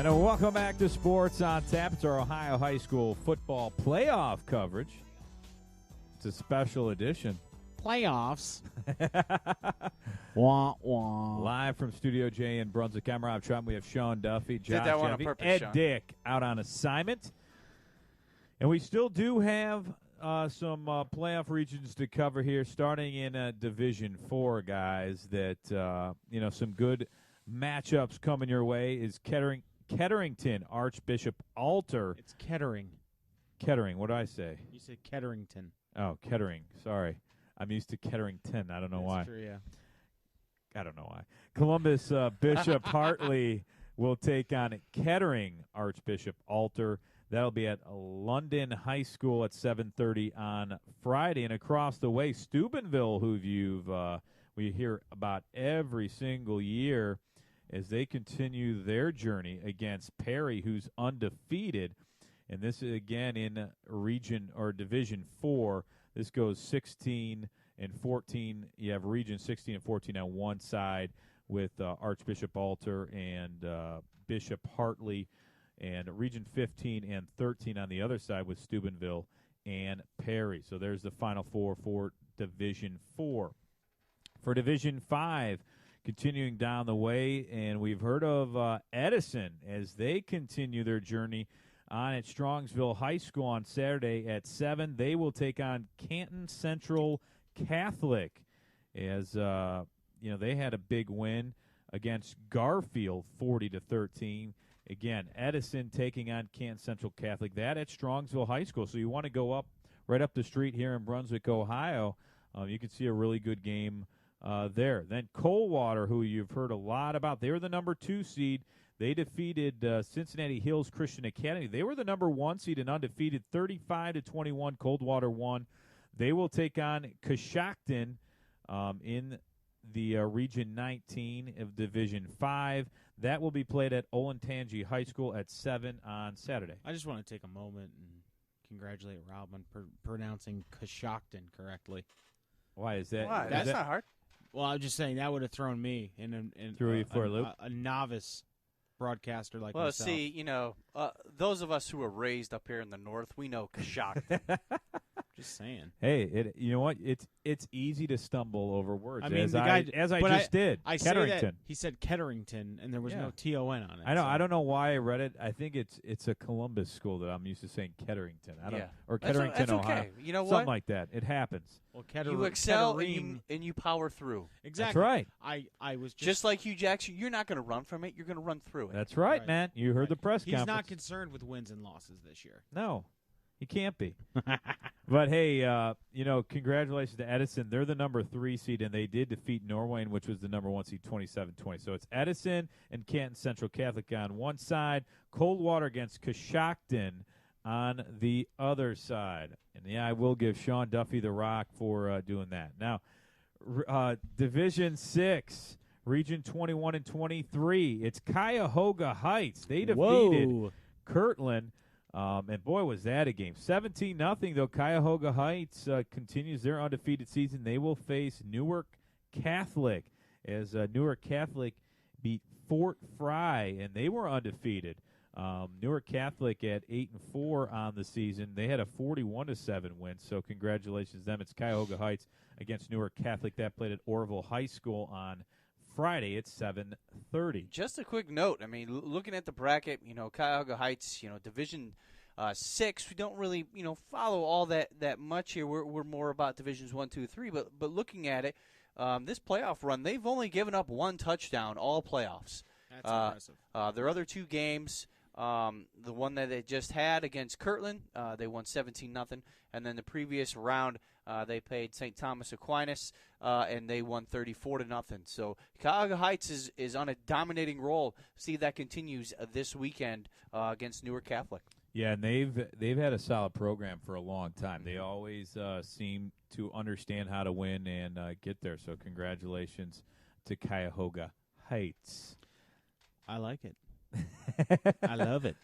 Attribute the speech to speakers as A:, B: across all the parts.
A: And welcome back to Sports on Tap. It's our Ohio High School football playoff coverage. It's a special edition.
B: Playoffs. Wah, wah.
A: Live from Studio J in Brunswick. I'm Rob Trump. We have Sean Duffy, Josh
C: that one on
A: Jeffy,
C: purpose,
A: Ed
C: Sean.
A: Dick out on assignment. And we still do have some playoff regions to cover here, starting in Division 4, guys, that, some good matchups coming your way is Ketterington, Archbishop Alter.
B: It's Kettering.
A: Kettering, what did I say?
B: You said Ketterington.
A: Oh, Kettering. Sorry. I'm used to Ketterington. I don't know why.
B: That's true, yeah.
A: I don't know why. Columbus Bishop Hartley will take on Kettering Archbishop Alter. That'll be at London High School at 7:30 on Friday. And across the way, Steubenville, who we hear about every single year as they continue their journey against Perry, who's undefeated. And this is, again, in Region or Division 4. This goes 16 and 14. You have Region 16 and 14 on one side with Archbishop Alter and Bishop Hartley, and Region 15 and 13 on the other side with Steubenville and Perry. So there's the Final Four for Division 4. For Division 5, continuing down the way, and we've heard of Edison as they continue their journey on at Strongsville High School on Saturday at 7. They will take on Canton Central Catholic as they had a big win against Garfield 40-13. Again, Edison taking on Canton Central Catholic. That at Strongsville High School. So you want to go right up the street here in Brunswick, Ohio. You can see a really good game there. Then Coldwater, who you've heard a lot about. They were the number 2 seed. They defeated Cincinnati Hills Christian Academy. They were the number 1 seed and undefeated, 35-21. Coldwater won. They will take on Coshocton in the Region 19 of Division 5. That will be played at Olentangy High School at 7 on Saturday.
B: I just want to take a moment and congratulate Rob on pronouncing Coshocton correctly.
A: Why is that?
C: Why? That's not hard.
B: Well, I'm just saying that would have thrown me in
A: Threw you for a loop?
B: A novice broadcaster like
C: Well,
B: myself.
C: see, those of us who were raised up here in the north, we know Coshocton.
B: Just saying.
A: Hey, you know what? It's easy to stumble over words.
B: I mean,
A: as
B: the guy,
A: as I
B: but
A: just did.
B: I say
A: Ketterington.
B: that he said Ketterington, and there was no T-O-N on it.
A: I know.
B: so.
A: I don't know why I read it. I think it's a Columbus school that I'm used to saying Ketterington. I don't,
C: Yeah.
A: or
C: That's
A: Ketterington,
C: okay.
A: Ohio.
C: You know
A: Something
C: what?
A: like that. It happens.
B: Well,
C: You excel
B: Kettering.
C: and you power through.
B: Exactly.
A: That's right.
B: I was
C: Just like Hugh Jackson, you're not going to run from it. You're going to run through it.
A: That's right,
B: Right.
A: man. You heard the press
B: He's
A: conference.
B: not concerned with wins and losses this year.
A: No, he can't be. But hey, congratulations to Edison. They're the number 3 seed, and they did defeat Norwayne, which was the number 1 seed, 27-20. So it's Edison and Canton Central Catholic on one side, Coldwater against Coshocton on the other side. And yeah, I will give Sean Duffy the rock for doing that. Now, Division 6, Region 21 and 23. It's Cuyahoga Heights. They defeated Kirtland. And boy, was that a game. 17-0, though. Cuyahoga Heights continues their undefeated season. They will face Newark Catholic as Newark Catholic beat Fort Fry, and they were undefeated. Newark Catholic at 8-4 on the season. They had a 41-7 win, so congratulations to them. It's Cuyahoga Heights against Newark Catholic. That played at Orville High School on Friday at 7:30.
C: Just a quick note. I mean, looking at the bracket, Cuyahoga Heights, Division 6, we don't really, follow all that much here. We're more about Divisions 1, 2, 3. But looking at it, this playoff run, they've only given up 1 touchdown all playoffs.
B: That's impressive.
C: Their other 2 games, the one that they just had against Kirtland, they won 17-0, and then the previous round they played St. Thomas Aquinas, and they won 34-0. So Cuyahoga Heights is on a dominating roll. See if that continues this weekend against Newark Catholic.
A: Yeah, and they've had a solid program for a long time. They always seem to understand how to win and get there. So congratulations to Cuyahoga Heights.
B: I like it. I love it.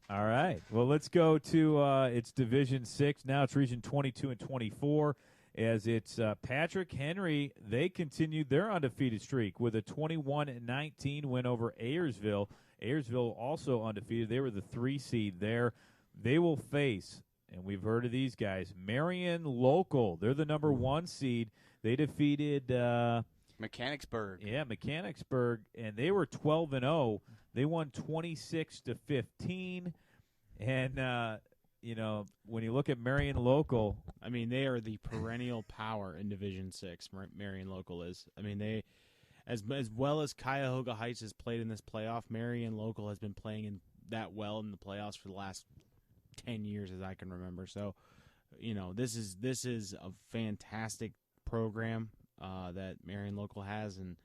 A: All right. Well, let's go to it's Division 6. Now it's Region 22 and 24 as it's Patrick Henry. They continued their undefeated streak with a 21-19 win over Ayersville. Ayersville also undefeated. They were the 3 seed there. They will face, and we've heard of these guys, Marion Local. They're the number 1 seed. They defeated
C: Mechanicsburg.
A: Yeah, Mechanicsburg, and they were 12-0. They won 26-15, and when you look at Marion Local,
B: I mean, they are the perennial power in Division 6. Marion Local is. I mean, they as well as Cuyahoga Heights has played in this playoff. Marion Local has been playing in that well in the playoffs for the last 10 years, as I can remember. So, this is a fantastic program that Marion Local has, and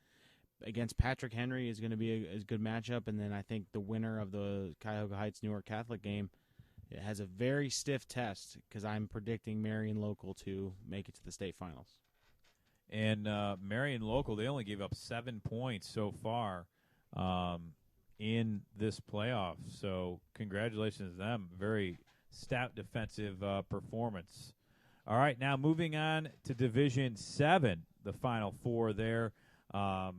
B: against Patrick Henry is going to be a good matchup. And then I think the winner of the Cuyahoga Heights Newark Catholic game, it has a very stiff test because I'm predicting Marion Local to make it to the state finals.
A: And Marion Local, they only gave up 7 points so far in this playoff. So congratulations to them. Very stout defensive performance. All right, now moving on to Division 7, the Final Four there. Fort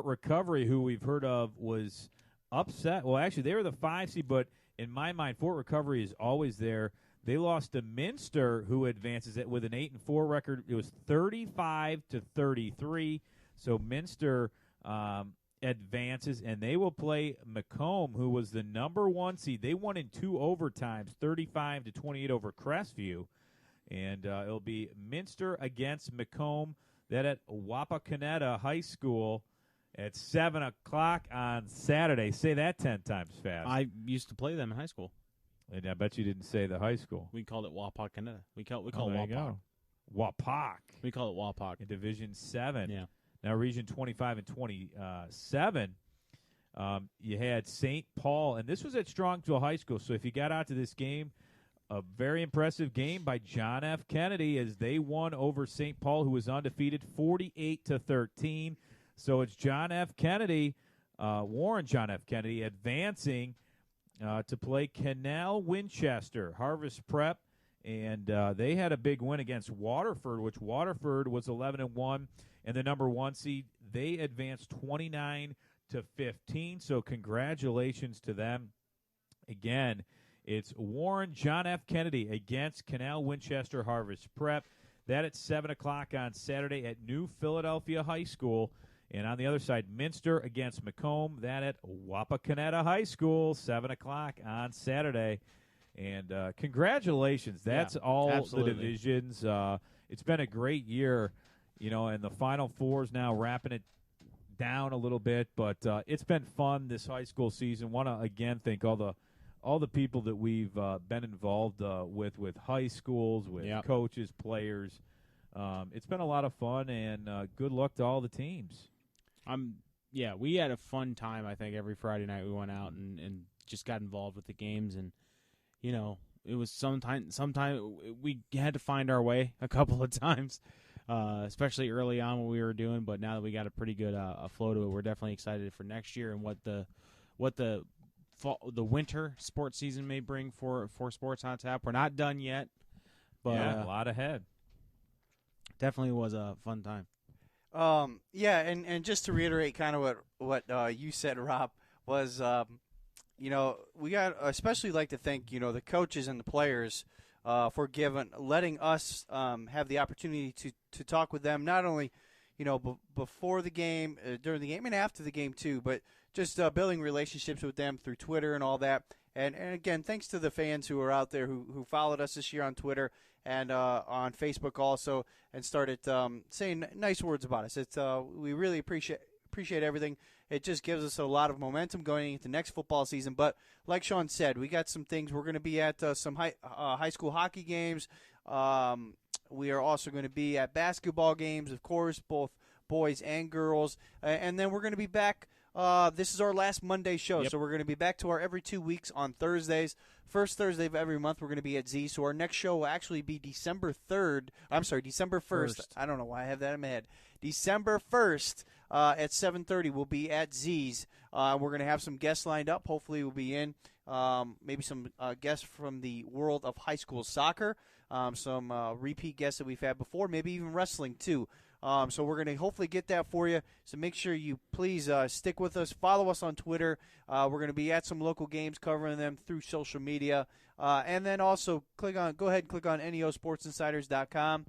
A: Recovery, who we've heard of, was upset. Well, actually, they were the 5 seed, but in my mind, Fort Recovery is always there. They lost to Minster, who advances it with an 8-4 record. It was 35-33. So Minster advances, and they will play Macomb, who was the number 1 seed. They won in 2 overtimes, 35-28 over Crestview. And it'll be Minster against Macomb. That at Wapakoneta High School at 7 o'clock on Saturday. Say that 10 times fast.
B: I used to play them in high school.
A: And I bet you didn't say the high school.
B: We called it Wapakoneta. We call it
A: there you
B: Wapak.
A: go. Wapak.
B: We call it Wapak.
A: In Division 7.
B: Yeah.
A: Now, Region 25 and 27, you had St. Paul, and this was at Strongsville High School. So if you got out to this game, a very impressive game by John F. Kennedy as they won over St. Paul, who was undefeated, 48-13. So it's John F. Kennedy, Warren John F. Kennedy, advancing to play Canal Winchester, Harvest Prep, and they had a big win against Waterford, which Waterford was 11-1, and the number 1 seed. They advanced 29-15. So congratulations to them. Again, it's Warren John F. Kennedy against Canal Winchester Harvest Prep. That at 7 o'clock on Saturday at New Philadelphia High School. And on the other side, Minster against Macomb. That at Wapakoneta High School, 7 o'clock on Saturday. And congratulations. That's all
B: absolutely.
A: the divisions. It's been a great year, and the Final Four is now wrapping it down a little bit. But it's been fun this high school season. Want to, again, thank all the people that we've been involved with high schools, with coaches, players. It's been a lot of fun, and good luck to all the teams.
B: We had a fun time. I think every Friday night we went out and just got involved with the games, and it was sometime we had to find our way a couple of times, especially early on what we were doing. But now that we got a pretty good flow to it, we're definitely excited for next year and what the winter sports season may bring for Sports on Tap. We're not done yet, but
A: a lot ahead.
B: Definitely was a fun time.
C: And just to reiterate kind of what you said, Rob, was, we got especially like to thank, the coaches and the players for letting us have the opportunity to talk with them, not only, before the game, during the game, and after the game too, but just building relationships with them through Twitter and all that. And again, thanks to the fans who are out there who followed us this year on Twitter and on Facebook also, and started saying nice words about us. It's we really appreciate everything. It just gives us a lot of momentum going into next football season. But like Sean said, we got some things. We're going to be at some high school hockey games. We are also going to be at basketball games, of course, both boys and girls. And then we're going to be back. This is our last Monday show, so we're going to be back to our every 2 weeks on Thursdays. First Thursday of every month, we're going to be at Z. So our next show will actually be December 1st. I don't know why I have that in my head. December 1st at 7:30, we'll be at Z's. We're going to have some guests lined up. Hopefully we'll be in. Maybe some guests from the world of high school soccer. Some repeat guests that we've had before. Maybe even wrestling, too. So we're going to hopefully get that for you. So make sure you please stick with us. Follow us on Twitter. We're going to be at some local games, covering them through social media. And then also go ahead and click on neosportsinsiders.com.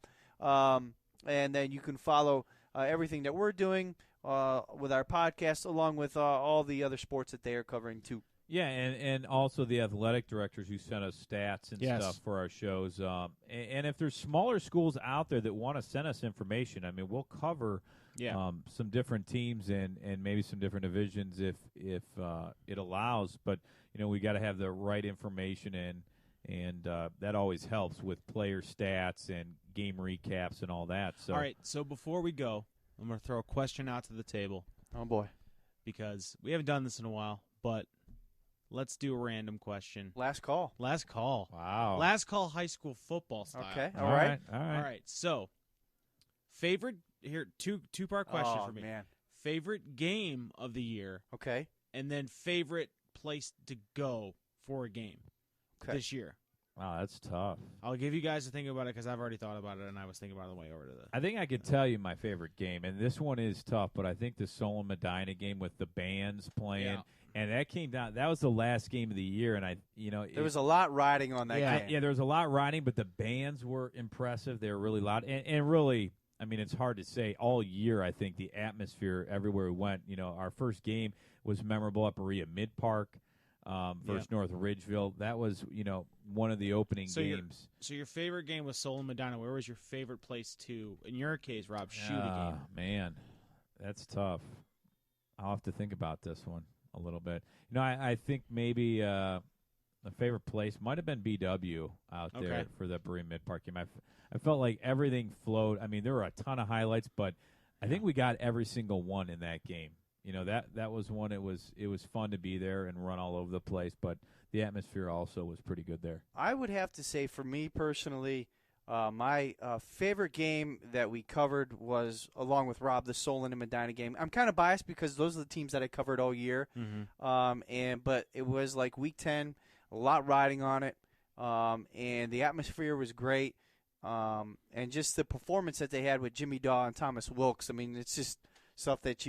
C: And then you can follow everything that we're doing with our podcast, along with all the other sports that they are covering too.
A: Yeah, and also the athletic directors who sent us stats and stuff for our shows. And if there's smaller schools out there that want to send us information, I mean, we'll cover some different teams and maybe some different divisions if it allows. But, we got to have the right information, and that always helps with player stats and game recaps and all that. So,
B: all right, so before we go, I'm going to throw a question out to the table.
C: Oh, boy.
B: Because we haven't done this in a while, but let's do a random question.
C: Last call.
A: Wow.
B: Last call high school football style.
C: Okay, all right.
B: All right, so favorite – here, two-part question for me.
C: Man.
B: Favorite game of the year.
C: Okay.
B: And then favorite place to go for a game this year.
A: Wow, that's tough.
B: I'll give you guys to think about it because I've already thought about it, and I was thinking about it on the way over to the.
A: I think I could tell you my favorite game, and this one is tough, but I think the Solon Medina game with the bands playing, and that came down. That was the last game of the year, and there
C: was a lot riding on that game.
A: Yeah, there was a lot riding, but the bands were impressive. They were really loud, and really, I mean, it's hard to say. All year, I think the atmosphere everywhere we went. Our first game was memorable at Berea Mid Park. Versus North Ridgeville. That was, one of the opening games.
B: So your favorite game was Solon Medina. Where was your favorite place to, in your case, Rob, shoot a game?
A: Man, that's tough. I'll have to think about this one a little bit. I think maybe the favorite place might have been BW out there for the Berea Mid Park game. I felt like everything flowed. I mean, there were a ton of highlights, but I think we got every single one in that game. That was one. It was fun to be there and run all over the place, but the atmosphere also was pretty good there.
C: I would have to say, for me personally, my favorite game that we covered was, along with Rob, the Solon and Medina game. I'm kind of biased because those are the teams that I covered all year.
B: Mm-hmm.
C: But it was like week 10, a lot riding on it, and the atmosphere was great, and just the performance that they had with Jimmy Daw and Thomas Wilkes. I mean, it's just stuff that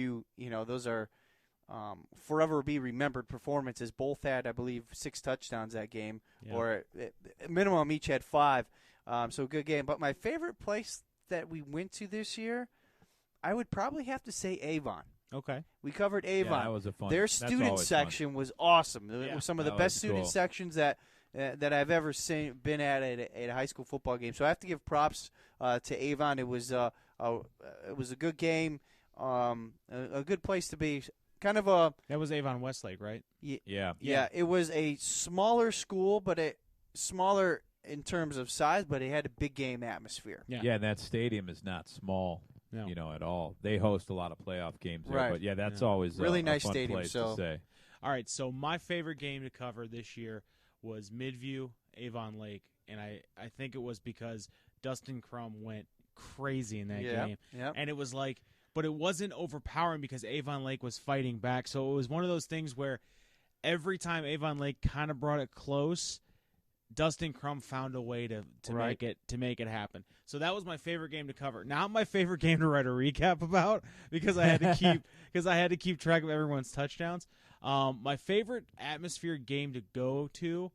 C: those are forever be remembered performances. Both had, I believe, 6 touchdowns that game, or at minimum each had 5. So good game. But my favorite place that we went to this year, I would probably have to say Avon.
B: Okay.
C: We covered Avon.
A: Yeah, that was a fun.
C: Their student section was awesome. It was some of the best student sections that I've ever been at a high school football game. So I have to give props to Avon. It was a good game. A good place to be. Kind of a.
B: That was Avon Westlake, right?
A: Yeah.
C: It was a smaller school, but smaller in terms of size, but it had a big game atmosphere.
A: Yeah, and that stadium is not small, at all. They host a lot of playoff games there,
C: right.
A: But that's always
C: really
A: a
C: nice
A: fun
C: stadium.
A: Place to say.
B: All right, so my favorite game to cover this year was Midview Avon Lake, and I think it was because Dustin Crum went crazy in that game, and it was like. But it wasn't overpowering because Avon Lake was fighting back. So it was one of those things where every time Avon Lake kind of brought it close, Dustin Crum found a way to make it happen. So that was my favorite game to cover. Not my favorite game to write a recap about because I had to keep track of everyone's touchdowns. My favorite atmosphere game to go to,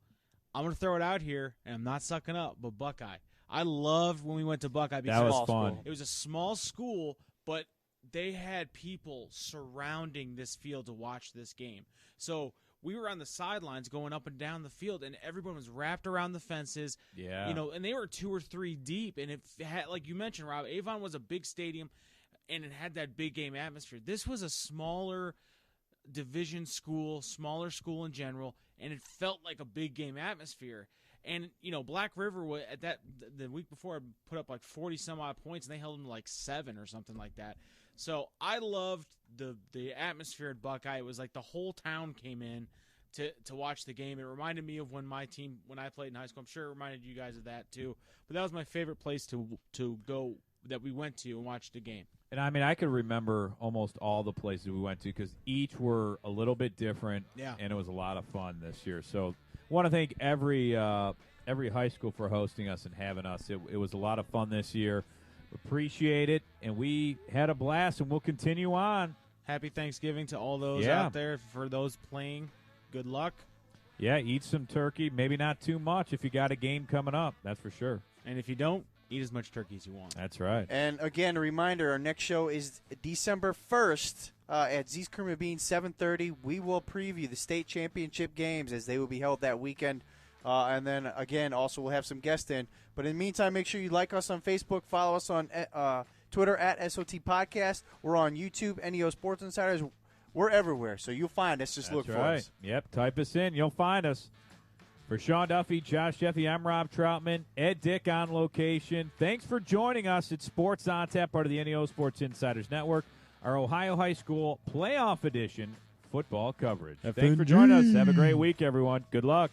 B: I'm going to throw it out here, and I'm not sucking up, but Buckeye. I loved when we went to Buckeye because
A: that was fun.
B: It was a small school, but they had people surrounding this field to watch this game. So we were on the sidelines going up and down the field, and everyone was wrapped around the fences.
A: Yeah.
B: And they were 2 or 3 deep. And it had, like you mentioned, Rob, Avon was a big stadium, and it had that big game atmosphere. This was a smaller division school, smaller school in general, and it felt like a big game atmosphere. And, Black River, at the week before, put up like 40-some-odd points, and they held them to like 7 or something like that. So I loved the atmosphere at Buckeye. It was like the whole town came in to watch the game. It reminded me of when I played in high school. I'm sure it reminded you guys of that too. But that was my favorite place to go that we went to and watch the game.
A: And I mean, I could remember almost all the places we went to because each were a little bit different.
B: Yeah.
A: And it was a lot of fun this year. So I want to thank every high school for hosting us and having us. It was a lot of fun this year. Appreciate it, and we had a blast, and we'll continue on.
B: Happy Thanksgiving to all those
A: Yeah.
B: out there. For those playing, good luck.
A: Yeah, eat some turkey. Maybe not too much if you got a game coming up. That's for sure.
B: And if you don't, eat as much turkey as you want.
A: That's right.
C: And again, a reminder: our next show is December 1st at Z's Cream of Beans, 7:30. We will preview the state championship games as they will be held that weekend. And then again, also we'll have some guests in. But in the meantime, make sure you like us on Facebook, follow us on Twitter at SOT Podcast. We're on YouTube, NEO Sports Insiders. We're everywhere, so you'll find us. Just
A: That's
C: look for
A: right.
C: us.
A: Yep, type us in. You'll find us. For Sean Duffy, Josh Jeffy, I'm Rob Troutman, Ed Dick on location. Thanks for joining us at Sports on Tap, part of the NEO Sports Insiders Network, our Ohio High School Playoff Edition football coverage. Thanks for joining us. Have a great week, everyone. Good luck.